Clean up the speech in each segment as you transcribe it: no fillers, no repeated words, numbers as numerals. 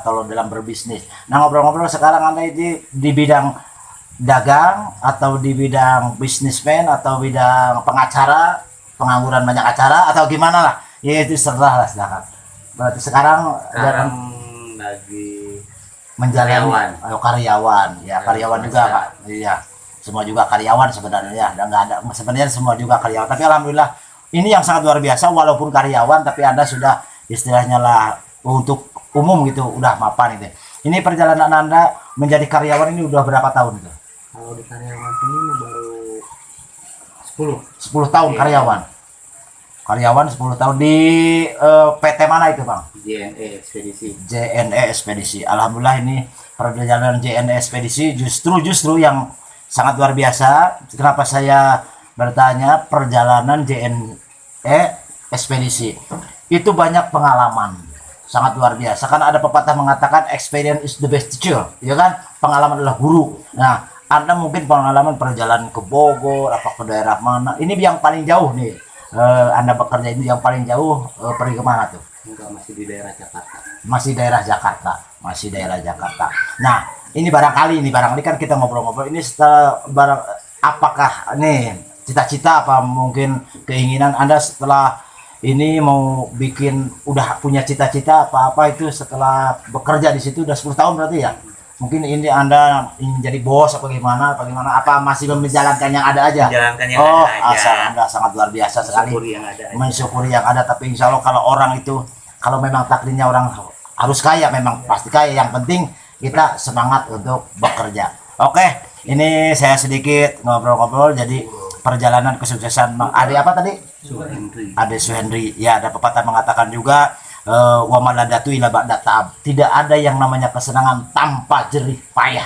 kalau dalam berbisnis. Nah, ngobrol-ngobrol sekarang Anda di bidang dagang atau di bidang bisnismen atau bidang pengacara, pengangguran banyak acara atau gimana lah. Ya itu serah lah silakan. Berarti sekarang Sekarang lagi menjalani karyawan. karyawan. Ya, karyawan juga, Masa. Pak. Iya. Semua juga karyawan sebenarnya. Dan nggak ada sebenarnya semua juga karyawan. Tapi alhamdulillah ini yang sangat luar biasa walaupun karyawan tapi Anda sudah istilahnya lah untuk umum gitu udah mapan itu. Ini perjalanan Anda menjadi karyawan ini udah berapa tahun itu? Kalau di karyawan ini baru 10. 10 tahun Iya. karyawan. Karyawan 10 tahun di PT mana itu, Bang? JNE Ekspedisi. JNE Ekspedisi. Alhamdulillah ini perjalanan JNE Ekspedisi justru yang sangat luar biasa. Kenapa saya bertanya perjalanan JNE Ekspedisi? Itu banyak pengalaman. Sangat luar biasa. Kan ada pepatah mengatakan experience is the best teacher, ya kan? Pengalaman adalah guru. Nah, Anda mungkin pengalaman perjalanan ke Bogor, apa ke daerah mana? Ini yang paling jauh nih. Anda bekerja ini yang paling jauh pergi kemana tuh? Enggak, masih di daerah Jakarta. Masih daerah Jakarta, masih daerah Jakarta. Nah, ini barangkali kan kita ngobrol-ngobrol ini setelah barang apakah nih cita-cita apa mungkin keinginan Anda setelah ini mau bikin udah punya cita-cita apa-apa itu setelah bekerja di situ udah 10 tahun berarti ya? Mungkin ini Anda ingin jadi bos apa gimana apa masih menjalankan yang ada aja? Menjalankan yang Oh, ada aja. asal Anda sangat luar biasa sekali Syukuri yang ada aja. mensyukuri yang ada, tapi insya Allah kalau orang itu kalau memang takdirnya orang harus kaya memang pasti kaya, yang penting kita semangat untuk bekerja. Oke, ini saya sedikit ngobrol-ngobrol jadi perjalanan kesuksesan Ade apa tadi? Suhendri. Ade Suhendri. Ya, ada pepatah mengatakan juga wa maladatu ila ba'da ta'ab. Tidak ada yang namanya kesenangan tanpa jerih payah.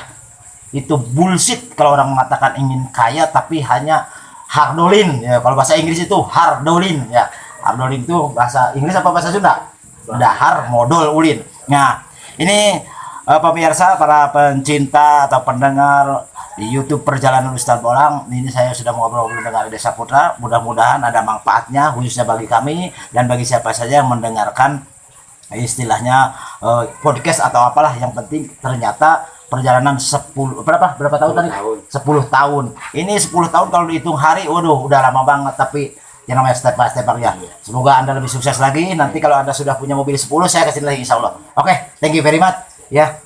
Itu bullshit kalau orang mengatakan ingin kaya tapi hanya hardolin ya, kalau bahasa Inggris itu hardolin ya. Hardolin itu bahasa Inggris apa bahasa Sunda? Dahar modal ulin. Nah, ini pemirsa para pencinta atau pendengar di YouTube Perjalanan Ustadz Bolang, ini saya sudah ngobrol dengan Ade Saputra. Mudah-mudahan ada manfaatnya khususnya bagi kami dan bagi siapa saja yang mendengarkan istilahnya podcast atau apalah, yang penting ternyata perjalanan 10 berapa tahun tadi? 10 tahun. Ini 10 tahun kalau dihitung hari, waduh udah lama banget, tapi yang namanya step by step ya. Semoga Anda lebih sukses lagi. Nanti kalau Anda sudah punya mobil 10, saya kasih lagi insya Allah. Oke, thank you very much ya.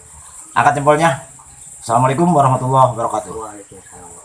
Angkat jempolnya. Assalamualaikum warahmatullahi wabarakatuh. Waalaikumsalam.